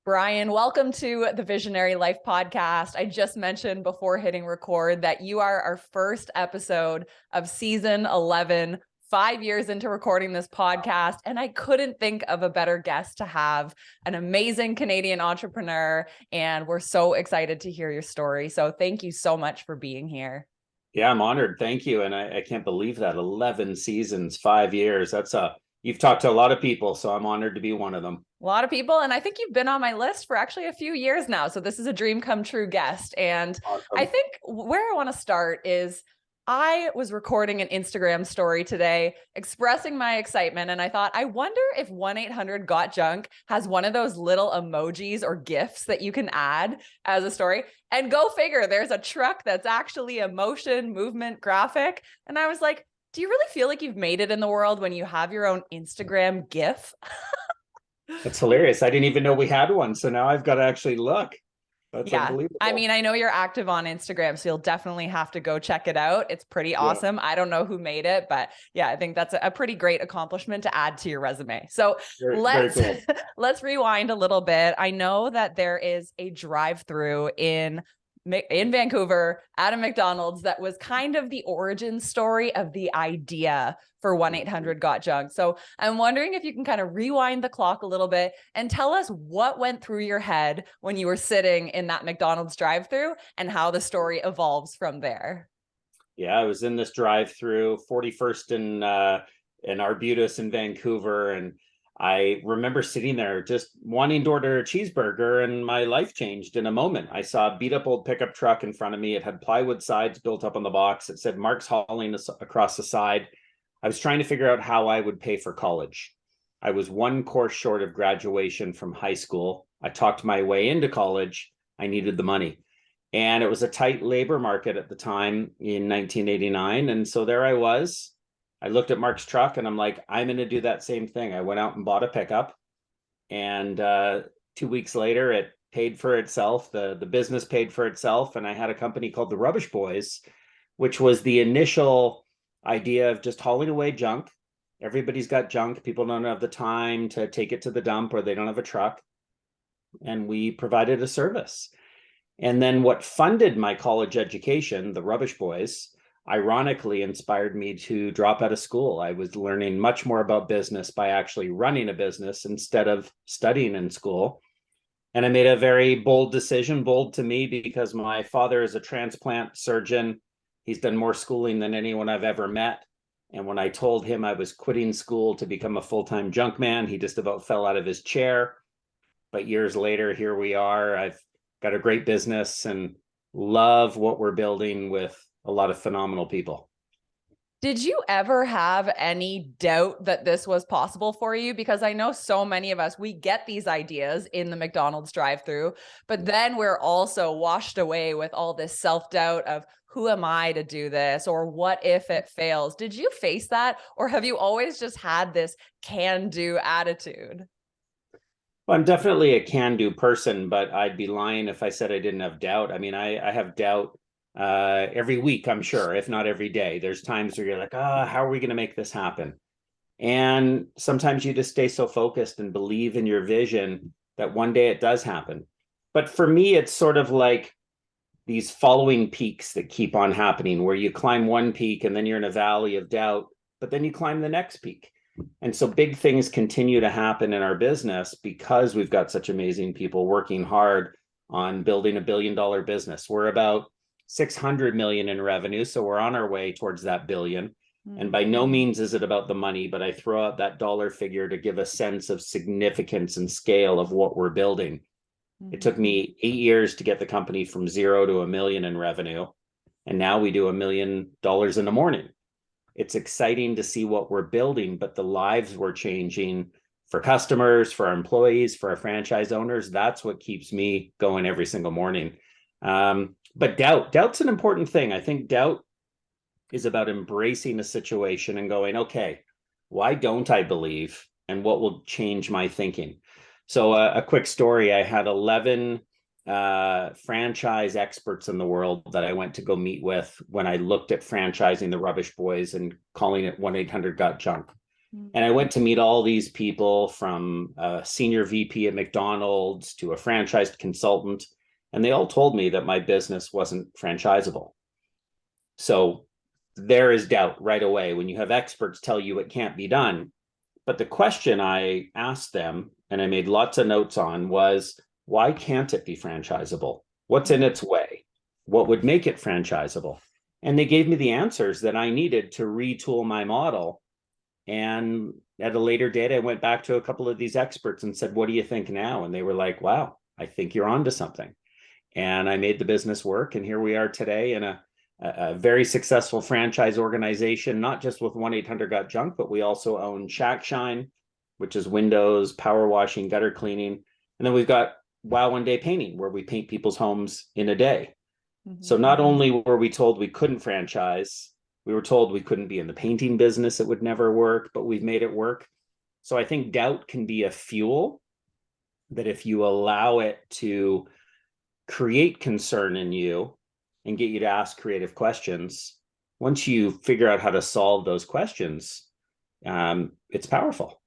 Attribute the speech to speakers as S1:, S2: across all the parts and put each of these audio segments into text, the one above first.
S1: Brian, welcome to the Visionary Life podcast. I just mentioned before hitting record that you are our first episode of season 11, 5 years into recording this podcast. And I couldn't think of a better guest to have, an amazing Canadian entrepreneur. And we're so excited to hear your story. So thank you so much for being here.
S2: Yeah, I'm honored. Thank you. And I can't believe that 11 seasons, 5 years. You've talked to a lot of people, so I'm honored to be one of them.
S1: A lot of people. And I think you've been on my list for actually a few years now. So this is a dream come true guest. And
S2: Awesome.
S1: I think where I want to start is I was recording an Instagram story today expressing my excitement. And I thought, I wonder if 1-800-GOT-JUNK has one of those little emojis or GIFs that you can add as a story. And go figure, there's a truck that's actually a motion movement graphic. And I was like, do you really feel like you've made it in the world when you have your own Instagram GIF?
S2: That's hilarious. I didn't even know we had one. So now I've got to actually look. That's unbelievable.
S1: I mean, I know you're active on Instagram, so you'll definitely have to go check it out. It's pretty awesome. Yeah. I don't know who made it, but yeah, I think that's a pretty great accomplishment to add to your resume. So very cool. Let's rewind a little bit. I know that there is a drive-through in Vancouver at a McDonald's that was kind of the origin story of the idea for 1-800-GOT-JUNK. So I'm wondering if you can kind of rewind the clock a little bit and tell us what went through your head when you were sitting in that McDonald's drive-through and how the story evolves from there.
S2: Yeah, I was in this drive-through 41st in Arbutus in Vancouver, and I remember sitting there just wanting to order a cheeseburger, and my life changed in a moment. I saw a beat up old pickup truck in front of me. It had plywood sides built up on the box. It said Mark's Hauling across the side. I was trying to figure out how I would pay for college. I was one course short of graduation from high school. I talked my way into college. I needed the money. And it was a tight labor market at the time in 1989. And so there I was. I looked at Mark's truck and I'm like, I'm going to do that same thing. I went out and bought a pickup, and 2 weeks later, it paid for itself. The business paid for itself. And I had a company called the Rubbish Boys, which was the initial idea of just hauling away junk. Everybody's got junk. People don't have the time to take it to the dump, or they don't have a truck. And we provided a service. And then what funded my college education, the Rubbish Boys, ironically inspired me to drop out of school. I was learning much more about business by actually running a business instead of studying in school. And I made a very bold decision, bold to me, because my father is a transplant surgeon. He's done more schooling than anyone I've ever met. And when I told him I was quitting school to become a full-time junk man, he just about fell out of his chair. But years later, here we are. I've got a great business and love what we're building with a lot of phenomenal people.
S1: Did you ever have any doubt that this was possible for you? Because I know so many of us, we get these ideas in the McDonald's drive-through, but then we're also washed away with all this self-doubt of, who am I to do this? Or what if it fails? Did you face that? Or have you always just had this can-do attitude?
S2: Well, I'm definitely a can-do person, but I'd be lying if I said I didn't have doubt. I mean, I have doubt every week, I'm sure, if not every day. There's times where you're like, how are we going to make this happen? And sometimes you just stay so focused and believe in your vision that one day it does happen. But for me, it's sort of like these following peaks that keep on happening, where you climb one peak and then you're in a valley of doubt, but then you climb the next peak. And so big things continue to happen in our business because we've got such amazing people working hard on building $1 billion business. We're about 600 million in revenue, so we're on our way towards that billion. Mm-hmm. And by no means is it about the money, but I throw out that dollar figure to give a sense of significance and scale of what we're building. Mm-hmm. It took me 8 years to get the company from 0 to $1 million in revenue, and now we do $1 million in the morning. It's exciting to see what we're building, but the lives we're changing for customers, for our employees, for our franchise owners, that's what keeps me going every single morning. But doubt's an important thing. I think doubt is about embracing a situation and going, okay, why don't I believe? And what will change my thinking? So a quick story, I had 11 franchise experts in the world that I went to go meet with when I looked at franchising the Rubbish Boys and calling it 1-800-GOT-JUNK. And I went to meet all these people, from a senior VP at McDonald's to a franchised consultant, and they all told me that my business wasn't franchisable. So there is doubt right away when you have experts tell you it can't be done. But the question I asked them, and I made lots of notes on, was, why can't it be franchisable? What's in its way? What would make it franchisable? And they gave me the answers that I needed to retool my model. And at a later date, I went back to a couple of these experts and said, what do you think now? And they were like, wow, I think you're onto something. And I made the business work. And here we are today in a very successful franchise organization, not just with 1-800-GOT-JUNK, but we also own Shack Shine, which is windows, power washing, gutter cleaning. And then we've got Wow One Day Painting, where we paint people's homes in a day. So not only were we told we couldn't franchise, we were told we couldn't be in the painting business, it would never work, but we've made it work. So I think doubt can be a fuel that, if you allow it to create concern in you and get you to ask creative questions, once you figure out how to solve those questions, it's powerful.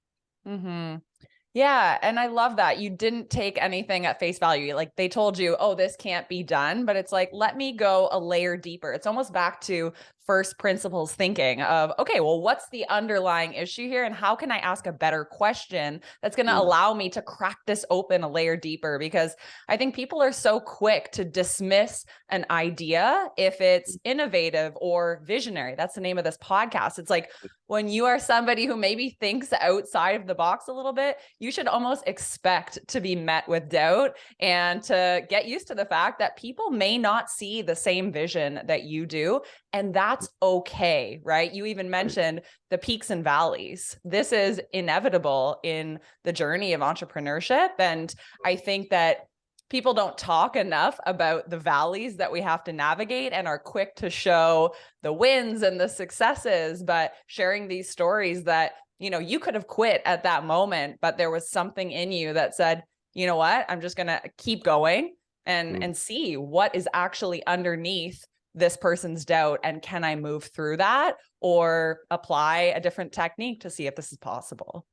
S1: Yeah. And I love that you didn't take anything at face value. Like, they told you, oh, this can't be done, but it's like, let me go a layer deeper. It's almost back to first principles thinking of, okay, well, what's the underlying issue here? And how can I ask a better question that's going to allow me to crack this open a layer deeper? Because I think people are so quick to dismiss an idea if it's innovative or visionary. That's the name of this podcast. It's like, when you are somebody who maybe thinks outside of the box a little bit, you should almost expect to be met with doubt, and to get used to the fact that people may not see the same vision that you do. And that's okay, right? You even mentioned the peaks and valleys. This is inevitable in the journey of entrepreneurship. And I think that people don't talk enough about the valleys that we have to navigate, and are quick to show the wins and the successes, but sharing these stories that, you could have quit at that moment, but there was something in you that said, you know what, I'm just going to keep going and see what is actually underneath this person's doubt. And can I move through that, or apply a different technique to see if this is possible?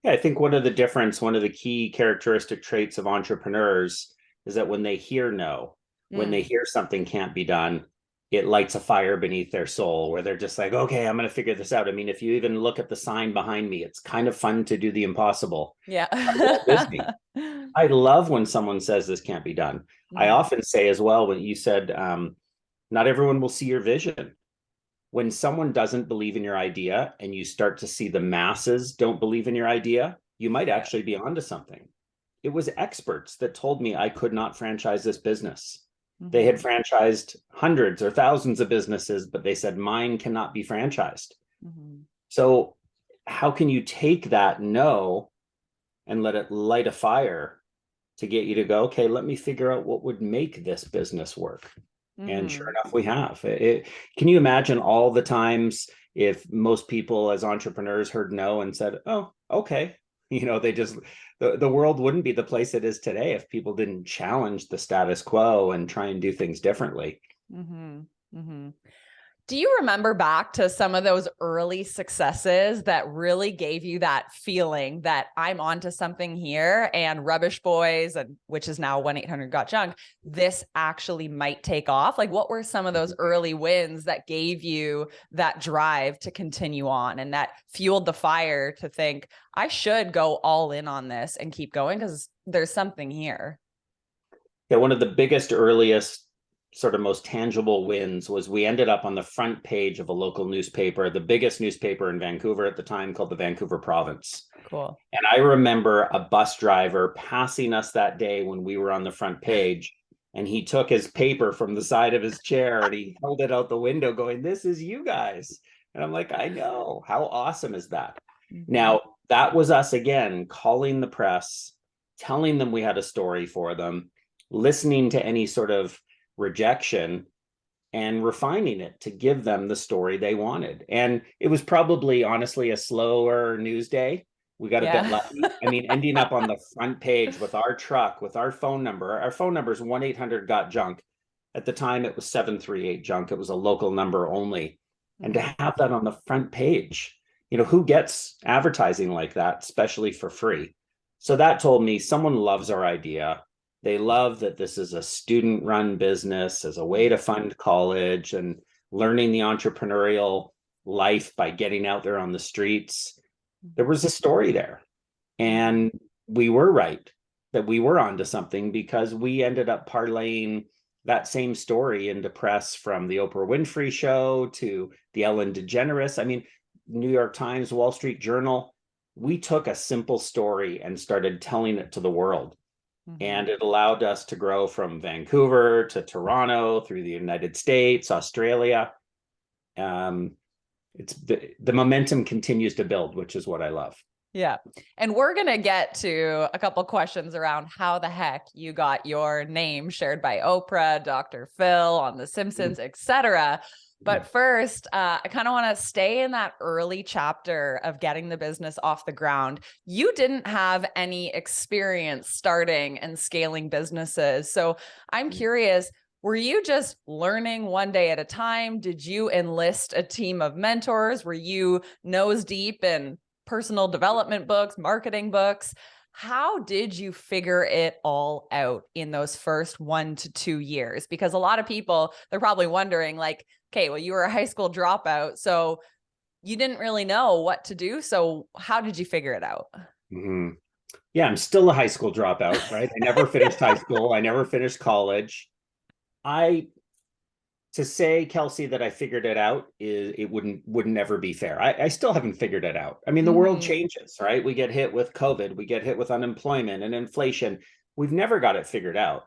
S2: Yeah, I think one of the key characteristic traits of entrepreneurs is that when they hear no, when they hear something can't be done, it lights a fire beneath their soul, where they're just like, okay, I'm going to figure this out. I mean, if you even look at the sign behind me, it's kind of fun to do the impossible.
S1: Yeah.
S2: I love when someone says this can't be done. I often say as well, when you said, not everyone will see your vision. When someone doesn't believe in your idea and you start to see the masses don't believe in your idea, you might actually be onto something. It was experts that told me I could not franchise this business. They had franchised hundreds or thousands of businesses, but they said mine cannot be franchised. So how can you take that no and let it light a fire to get you to go, okay, let me figure out what would make this business work? And sure enough, we have. Can you imagine all the times if most people as entrepreneurs heard no and said, oh, okay, the world wouldn't be the place it is today if people didn't challenge the status quo and try and do things differently.
S1: Do you remember back to some of those early successes that really gave you that feeling that I'm onto something here, and Rubbish Boys, and which is now 1-800-GOT-JUNK, this actually might take off? Like, what were some of those early wins that gave you that drive to continue on, and that fueled the fire to think, I should go all in on this and keep going because there's something here?
S2: Yeah, one of the biggest, earliest, sort of most tangible wins was we ended up on the front page of a local newspaper, the biggest newspaper in Vancouver at the time, called the Vancouver Province.
S1: Cool.
S2: And I remember a bus driver passing us that day when we were on the front page, and he took his paper from the side of his chair and he held it out the window going, this is you guys. And I'm like, I know. How awesome is that? Now, that was us again, calling the press, telling them we had a story for them, listening to any sort of rejection and refining it to give them the story they wanted. And it was probably, honestly, a slower news day. We got a bit lucky. I mean, ending up on the front page with our truck, with our phone number. Our phone number is 1-800-GOT-JUNK. At the time, it was 738-JUNK. It was a local number only. And to have that on the front page who gets advertising like that, especially for free? So that told me someone loves our idea. They love that this is a student run business as a way to fund college and learning the entrepreneurial life by getting out there on the streets. There was a story there. And we were right that we were onto something, because we ended up parlaying that same story into press, from the Oprah Winfrey Show to the Ellen DeGeneres. I mean, New York Times, Wall Street Journal. We took a simple story and started telling it to the world. And it allowed us to grow from Vancouver to Toronto, through the United States, Australia. It's the momentum continues to build, which is what I love.
S1: Yeah. And we're going to get to a couple questions around how the heck you got your name shared by Oprah, Dr. Phil on The Simpsons, etc. But first, I kind of want to stay in that early chapter of getting the business off the ground. You didn't have any experience starting and scaling businesses. So I'm curious, were you just learning one day at a time? Did you enlist a team of mentors? Were you nose deep in personal development books, marketing books? How did you figure it all out in those first 1 to 2 years? Because a lot of people, they're probably wondering, like, okay, well, you were a high school dropout, so you didn't really know what to do. So how did you figure it out?
S2: Mm-hmm. Yeah, I'm still a high school dropout, right? I never finished high school. I never finished college. To say, Kelsey, that I figured it out would never be fair. I still haven't figured it out. I mean, the world changes, right? We get hit with COVID, we get hit with unemployment and inflation. We've never got it figured out.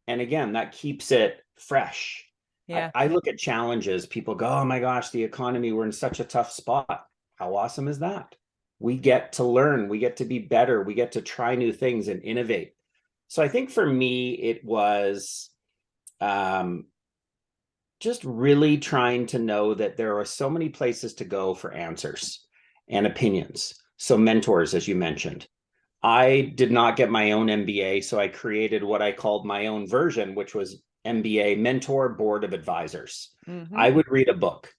S2: And again, that keeps it fresh.
S1: Yeah.
S2: I look at challenges. People go, oh my gosh, the economy, we're in such a tough spot. How awesome is that? We get to learn, we get to be better, we get to try new things and innovate. So I think for me, it was just really trying to know that there are so many places to go for answers and opinions. So mentors, as you mentioned. I did not get my own MBA, so I created what I called my own version, which was MBA Mentor Board of Advisors. I would read a book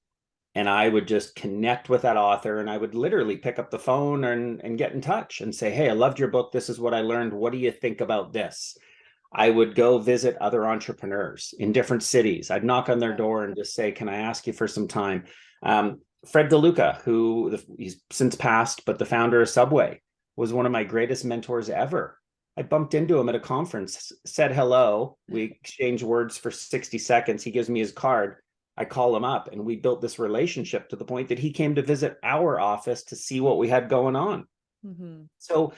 S2: and I would just connect with that author, and I would literally pick up the phone and get in touch and say, hey, I loved your book. This is what I learned. What do you think about this? I would go visit other entrepreneurs in different cities. I'd knock on their door and just say, can I ask you for some time? Fred DeLuca, who he's since passed, but the founder of Subway, was one of my greatest mentors ever. I bumped into him at a conference, said hello. We exchanged words for 60 seconds. He gives me his card. I call him up, and we built this relationship to the point that he came to visit our office to see what we had going on. So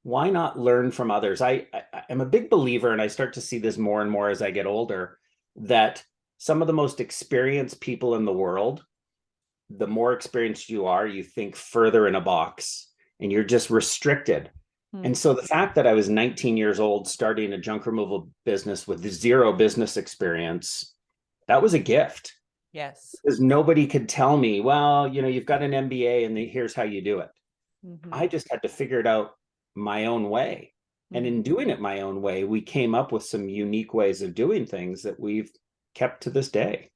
S2: why not learn from others? I am a big believer, and I start to see this more and more as I get older, that some of the most experienced people in the world, the more experienced you are, you think further in a box and you're just restricted. And so the fact that I was 19 years old starting a junk removal business with zero business experience, that was a gift.
S1: Yes.
S2: Because nobody could tell me, well, you've got an MBA and here's how you do it. I just had to figure it out my own way. And in doing it my own way, we came up with some unique ways of doing things that we've kept to this day.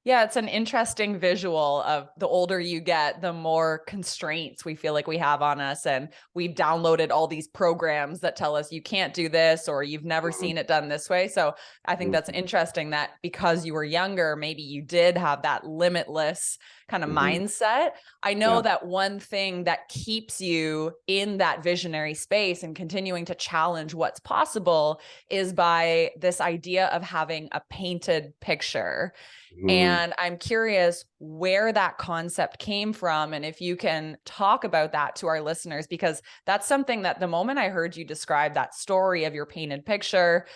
S1: Yeah, it's an interesting visual of the older you get, the more constraints we feel like we have on us. And we've downloaded all these programs that tell us you can't do this, or you've never seen it done this way. So I think that's interesting that because you were younger, maybe you did have that limitless kind of mindset. I know that one thing that keeps you in that visionary space and continuing to challenge what's possible is by this idea of having a painted picture. And I'm curious where that concept came from, and if you can talk about that to our listeners, because that's something that the moment I heard you describe that story of your painted picture,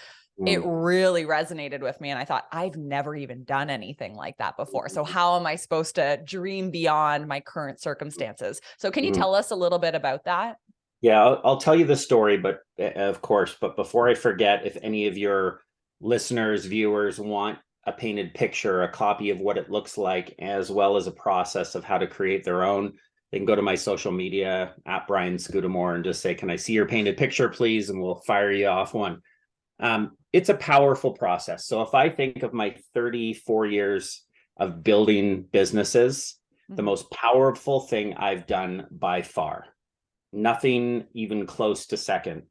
S1: it really resonated with me. And I thought, I've never even done anything like that before. So how am I supposed to dream beyond my current circumstances? So can you tell us a little bit about that?
S2: Yeah, I'll tell you the story, but of course, but before I forget, if any of your listeners, viewers want a painted picture, a copy of what it looks like, as well as a process of how to create their own, they can go to my social media at Brian Scudamore and just say, can I see your painted picture, please? And we'll fire you off one. It's a powerful process. So if I think of my 34 years of building businesses, the most powerful thing I've done by far, nothing even close to second,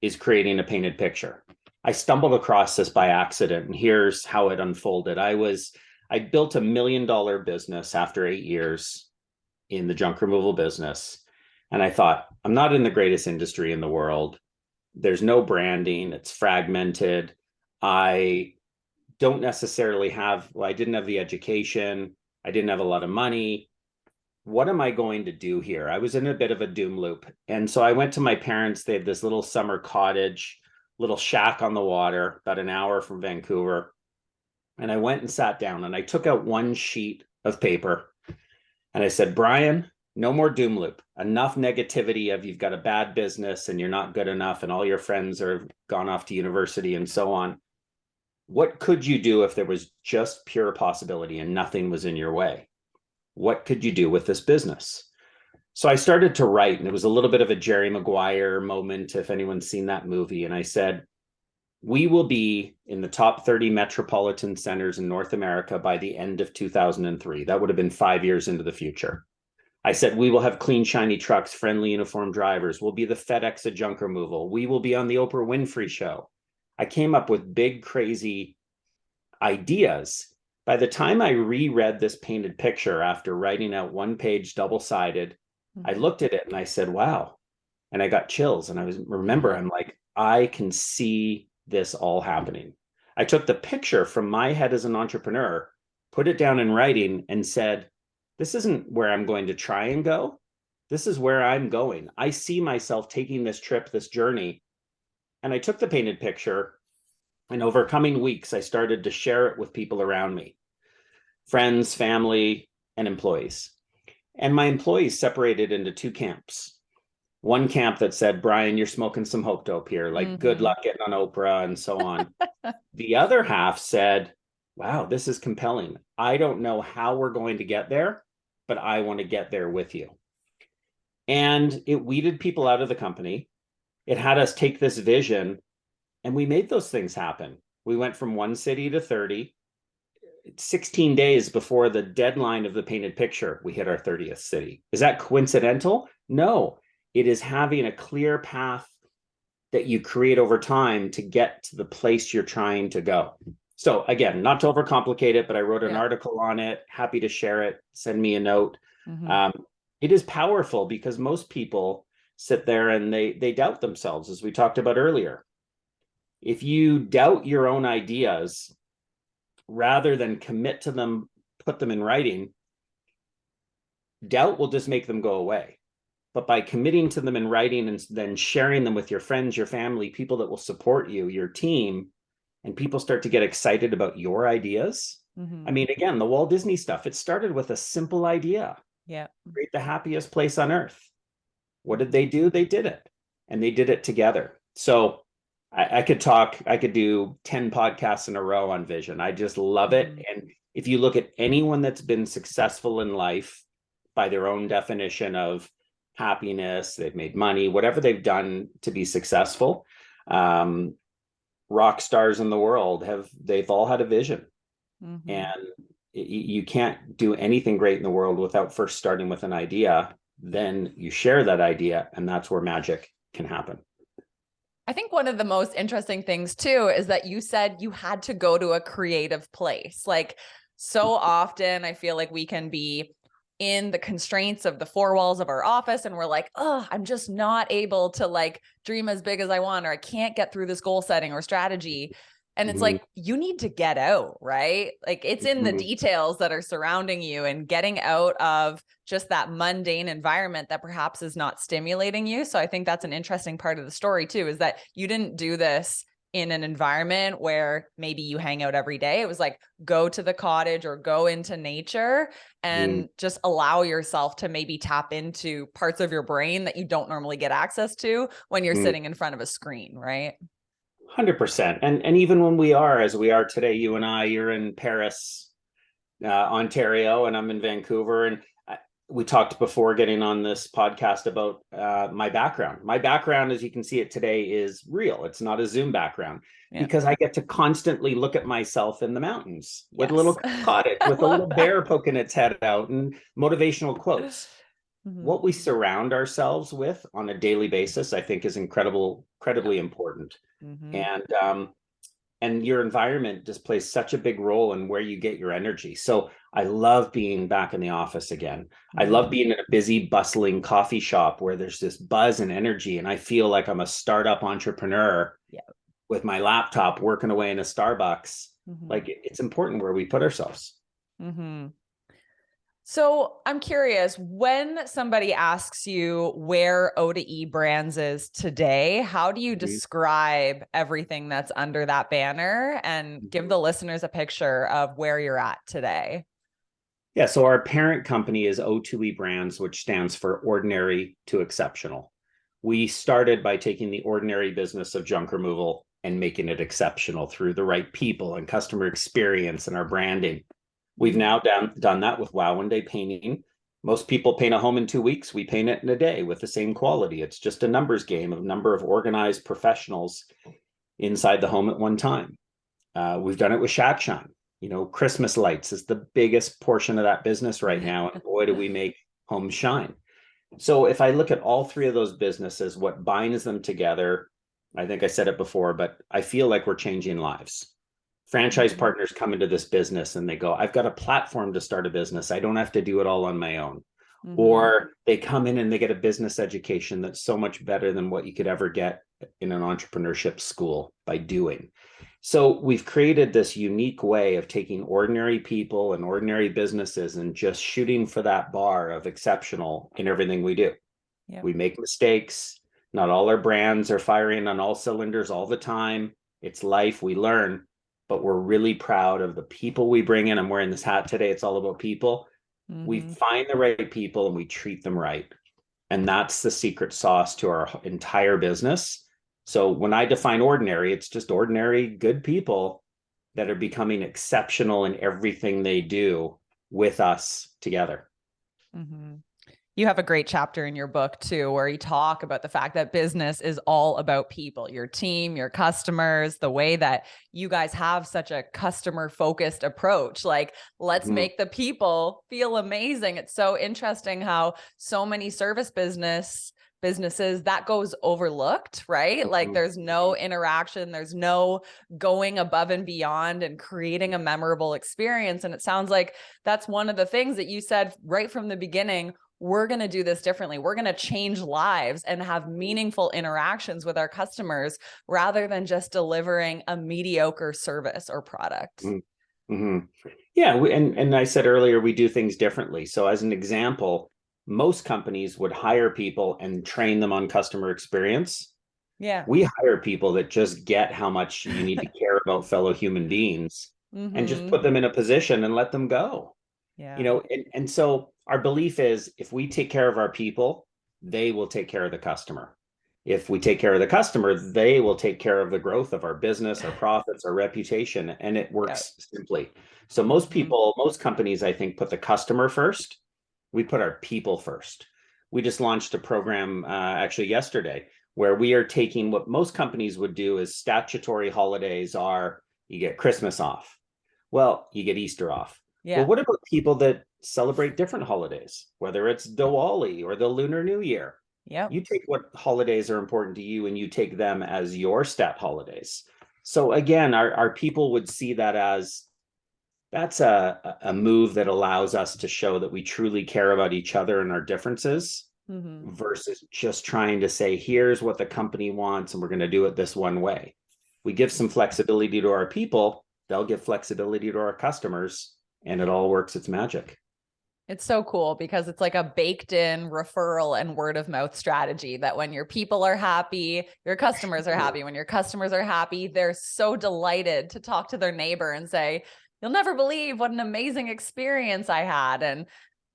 S2: is creating a painted picture. I stumbled across this by accident, and here's how it unfolded. I built $1 million business after 8 years in the junk removal business. And I thought, I'm not in the greatest industry in the world. There's no branding. It's fragmented. I don't necessarily I didn't have the education. I didn't have a lot of money. What am I going to do here? I was in a bit of a doom loop. And so I went to my parents. They had this little summer cottage, little shack on the water, about an hour from Vancouver. And I went and sat down and I took out one sheet of paper and I said, Brian, no more doom loop. Enough negativity of you've got a bad business and you're not good enough and all your friends are gone off to university and so on. What could you do if there was just pure possibility and nothing was in your way? What could you do with this business? So I started to write, and it was a little bit of a Jerry Maguire moment, if anyone's seen that movie. And I said, we will be in the top 30 metropolitan centers in North America by the end of 2003. That would have been 5 years into the future. I said, we will have clean, shiny trucks, friendly uniformed drivers. We'll be the FedEx of junk removal. We will be on the Oprah Winfrey Show. I came up with big, crazy ideas. By the time I reread this painted picture after writing out one page double-sided, I looked at it and I said, wow. And I got chills. And I'm like, I can see this all happening. I took the picture from my head as an entrepreneur, put it down in writing and said, this isn't where I'm going to try and go. This is where I'm going. I see myself taking this trip, this journey. And I took the painted picture, and over coming weeks, I started to share it with people around me, friends, family, and employees. And my employees separated into two camps. One camp that said, Brian, you're smoking some hope dope here. Like, good luck getting on Oprah and so on. The other half said, wow, this is compelling. I don't know how we're going to get there, but I want to get there with you. And it weeded people out of the company. It had us take this vision, and we made those things happen. We went from 1 city to 30. 16 days before the deadline of the painted picture, we hit our 30th city. Is that coincidental? No. It is having a clear path that you create over time to get to the place you're trying to go. So again, not to overcomplicate it, but I wrote an article on it. Happy to share it. Send me a note. It is powerful because most people sit there and they doubt themselves, as we talked about earlier. If you doubt your own ideas, rather than commit to them, put them in writing, doubt will just make them go away. But by committing to them in writing and then sharing them with your friends, your family, people that will support you, your team, and people start to get excited about your ideas. I mean, again, the Walt Disney stuff, it started with a simple idea.
S1: Yeah.
S2: Create the happiest place on earth. What did they do? They did it. And they did it together. So I could do 10 podcasts in a row on vision. I just love it. And if you look at anyone that's been successful in life by their own definition of happiness, they've made money, whatever they've done to be successful, rock stars in the world they've all had a vision. And you can't do anything great in the world without first starting with an idea. Then you share that idea, and that's where magic can happen.
S1: I think one of the most interesting things too is that you said you had to go to a creative place. Like, so often I feel like we can be in the constraints of the four walls of our office and we're like, oh, I'm just not able to like dream as big as I want, or I can't get through this goal setting or strategy. And it's like, you need to get out, right? Like, it's in the details that are surrounding you, and getting out of just that mundane environment that perhaps is not stimulating you. So I think that's an interesting part of the story too, is that you didn't do this in an environment where maybe you hang out every day. It was like, go to the cottage or go into nature and just allow yourself to maybe tap into parts of your brain that you don't normally get access to when you're sitting in front of a screen, right?
S2: 100%. And even when we are, as we are today, you and I, you're in Paris, Ontario, and I'm in Vancouver. And we talked before getting on this podcast about my background. My background, as you can see it today, is real. It's not a Zoom background because I get to constantly look at myself in the mountains with a little cottage, with a little bear poking its head out, and motivational quotes. What we surround ourselves with on a daily basis, I think, is incredibly important. And your environment just plays such a big role in where you get your energy. So I love being back in the office again. I love being in a busy, bustling coffee shop where there's this buzz and energy, and I feel like I'm a startup entrepreneur with my laptop working away in a Starbucks. Like, it's important where we put ourselves.
S1: So I'm curious, when somebody asks you where O2E Brands is today, how do you describe everything that's under that banner and give the listeners a picture of where you're at today?
S2: Yeah, so our parent company is O2E Brands, which stands for Ordinary to Exceptional. We started by taking the ordinary business of junk removal and making it exceptional through the right people and customer experience and our branding. We've now done that with Wow One Day Painting. Most people paint a home in 2 weeks. We paint it in a day with the same quality. It's just a numbers game of number of organized professionals inside the home at one time. We've done it with Shack Shine. Christmas lights is the biggest portion of that business right now. And boy, do we make homes shine. So if I look at all three of those businesses, what binds them together, I think I said it before, but I feel like we're changing lives. Franchise partners come into this business and they go, I've got a platform to start a business. I don't have to do it all on my own. Or they come in and they get a business education that's so much better than what you could ever get in an entrepreneurship school by doing. So we've created this unique way of taking ordinary people and ordinary businesses and just shooting for that bar of exceptional in everything we do. We make mistakes. Not all our brands are firing on all cylinders all the time. It's life. We learn. But we're really proud of the people we bring in. I'm wearing this hat today. It's all about people. We find the right people and we treat them right. And that's the secret sauce to our entire business. So when I define ordinary, it's just ordinary good people that are becoming exceptional in everything they do with us together.
S1: You have a great chapter in your book too, where you talk about the fact that business is all about people, your team, your customers, the way that you guys have such a customer focused approach. Like, let's make the people feel amazing. It's so interesting how so many service businesses that goes overlooked, right? Like, there's no interaction, there's no going above and beyond and creating a memorable experience. And it sounds like that's one of the things that you said right from the beginning. We're going to do this differently. We're going to change lives and have meaningful interactions with our customers rather than just delivering a mediocre service or product.
S2: Yeah. And I said earlier, we do things differently. So as an example, most companies would hire people and train them on customer experience. We hire people that just get how much you need to care about fellow human beings and just put them in a position and let them go. And so our belief is if we take care of our people, they will take care of the customer. If we take care of the customer, they will take care of the growth of our business, our profits, our reputation, and it works simply. So most companies, I think, put the customer first. We put our people first. We just launched a program actually yesterday where we are taking what most companies would do is statutory holidays are you get Christmas off. Well, you get Easter off. Well, what about people that celebrate different holidays, whether it's Diwali or the Lunar New Year? You take what holidays are important to you and you take them as your stat holidays. So again, our people would see that as that's a move that allows us to show that we truly care about each other and our differences versus just trying to say, here's what the company wants and we're going to do it this one way. We give some flexibility to our people, they'll give flexibility to our customers, and it all works its magic.
S1: It's so cool because it's like a baked in referral and word of mouth strategy that when your people are happy, your customers are happy. When your customers are happy, they're so delighted to talk to their neighbor and say, you'll never believe what an amazing experience I had. And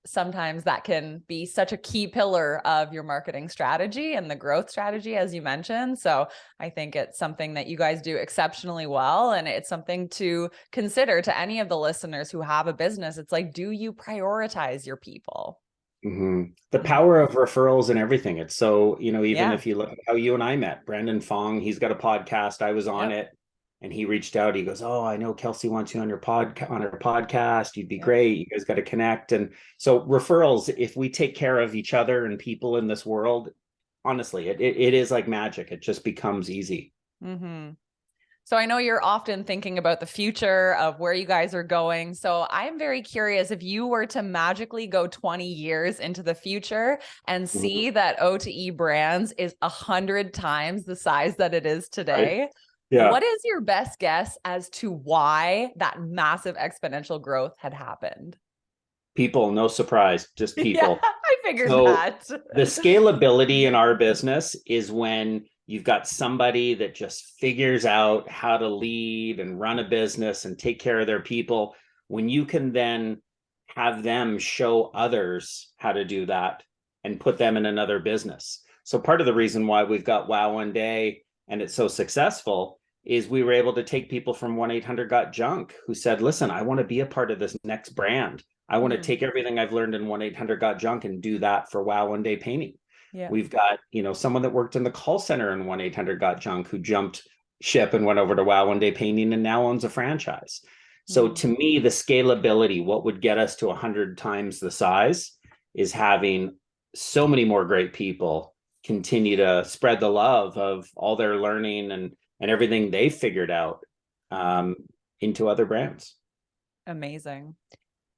S1: sometimes that can be such a key pillar of your marketing strategy and the growth strategy, as you mentioned. So I think it's something that you guys do exceptionally well. And it's something to consider to any of the listeners who have a business. It's like, do you prioritize your people?
S2: The power of referrals and everything. It's so, even
S1: Yeah.
S2: if you look at how you and I met, Brandon Fong, he's got a podcast. I was on
S1: Yep.
S2: it and he reached out. He goes, "Oh, I know Kelsey wants you on on her podcast. You'd be
S1: Yep.
S2: great. You guys got to connect." And so referrals, if we take care of each other and people in this world, honestly, it is like magic. It just becomes easy.
S1: Mm-hmm. So I know you're often thinking about the future of where you guys are going. So I'm very curious if you were to magically go 20 years into the future and see that O2E Brands is 100 times the size that it is today.
S2: Right. Yeah.
S1: What is your best guess as to why that massive exponential growth had happened?
S2: People, no surprise, just people.
S1: Yeah, I figured
S2: So
S1: that.
S2: the scalability in our business is when you've got somebody that just figures out how to lead and run a business and take care of their people. When you can then have them show others how to do that and put them in another business. So part of the reason why we've got Wow One Day and it's so successful is we were able to take people from 1-800-GOT-JUNK who said, listen, I want to be a part of this next brand. I want to take everything I've learned in 1-800-GOT-JUNK and do that for Wow One Day Painting.
S1: Yeah.
S2: We've got, someone that worked in the call center in 1-800-GOT-JUNK who jumped ship and went over to Wow One Day Painting and now owns a franchise. So to me, the scalability, what would get us to 100 times the size is having so many more great people continue to spread the love of all their learning and everything they've figured out into other brands.
S1: Amazing.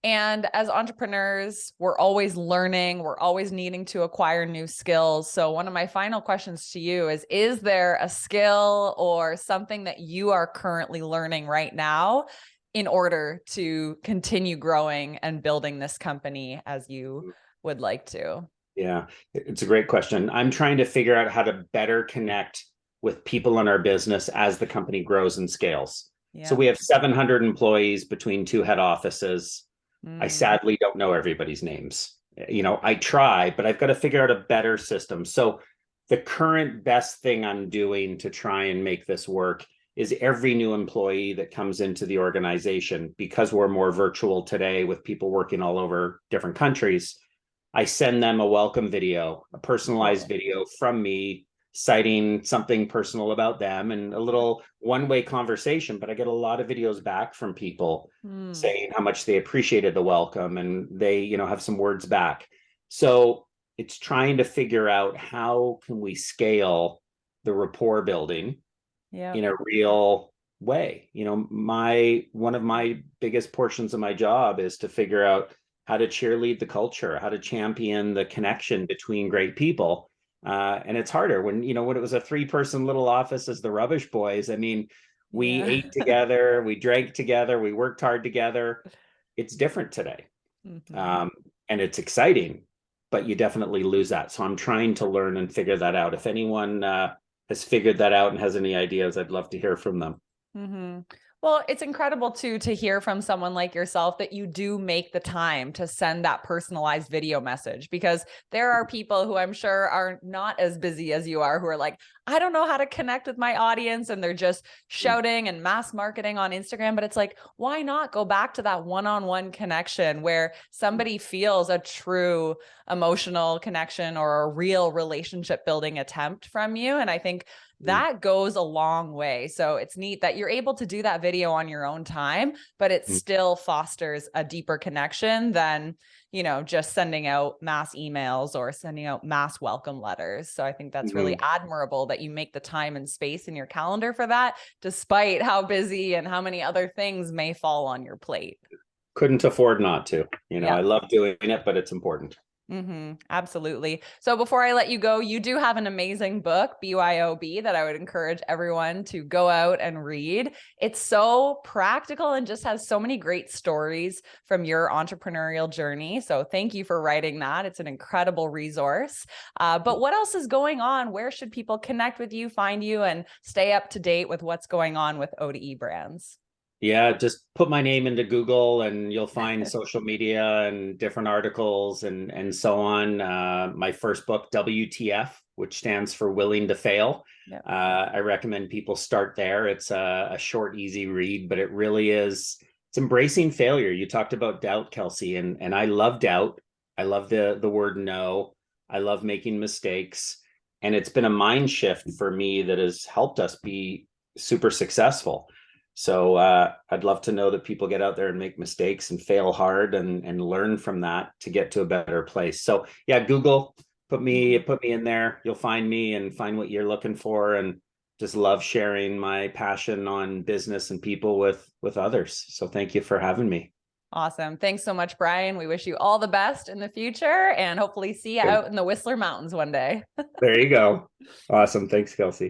S1: And as entrepreneurs, we're always learning, we're always needing to acquire new skills. So one of my final questions to you is there a skill or something that you are currently learning right now in order to continue growing and building this company as you would like to?
S2: Yeah, it's a great question. I'm trying to figure out how to better connect with people in our business as the company grows and scales. So we have 700 employees between two head offices. I sadly don't know everybody's names. I try, but I've got to figure out a better system. So the current best thing I'm doing to try and make this work is every new employee that comes into the organization, because we're more virtual today with people working all over different countries, I send them a welcome video, a personalized video from me citing something personal about them and a little one-way conversation. But I get a lot of videos back from people saying how much they appreciated the welcome and they, have some words back. So it's trying to figure out how can we scale the rapport building in a real way. One of my biggest portions of my job is to figure out how to cheerlead the culture, how to champion the connection between great people. And it's harder when it was a 3-person little office as the Rubbish Boys. I mean, we ate together, we drank together, we worked hard together. It's different today. And it's exciting, but you definitely lose that. So I'm trying to learn and figure that out. If anyone has figured that out and has any ideas, I'd love to hear from them.
S1: Well, it's incredible too to hear from someone like yourself that you do make the time to send that personalized video message, because there are people who I'm sure are not as busy as you are who are like, I don't know how to connect with my audience, and they're just shouting and mass marketing on Instagram. But it's like, why not go back to that one-on-one connection where somebody feels a true emotional connection or a real relationship building attempt from you? And I think that goes a long way. So it's neat that you're able to do that video on your own time, but it still fosters a deeper connection than, just sending out mass emails or sending out mass welcome letters. So I think that's really admirable that you make the time and space in your calendar for that, despite how busy and how many other things may fall on your plate.
S2: Couldn't afford not to. I love doing it, but it's important.
S1: Absolutely. So before I let you go, you do have an amazing book, BYOB, that I would encourage everyone to go out and read. It's so practical and just has so many great stories from your entrepreneurial journey. So thank you for writing that. It's an incredible resource. But what else is going on? Where should people connect with you, find you, and stay up to date with what's going on with O2E Brands?
S2: Yeah, just put my name into Google and you'll find social media and different articles and so on. My first book, WTF, which stands for Willing to Fail. I recommend people start there. It's a short, easy read, but it really is, it's embracing failure. You talked about doubt, Kelsey, and I love doubt. I love the word no. I love making mistakes. And it's been a mind shift for me that has helped us be super successful. So I'd love to know that people get out there and make mistakes and fail hard and learn from that to get to a better place. So yeah, Google, put me in there. You'll find me and find what you're looking for. And just love sharing my passion on business and people with others. So thank you for having me.
S1: Awesome. Thanks so much, Brian. We wish you all the best in the future and hopefully see you out in the Whistler Mountains one day.
S2: There you go. Awesome. Thanks, Kelsey.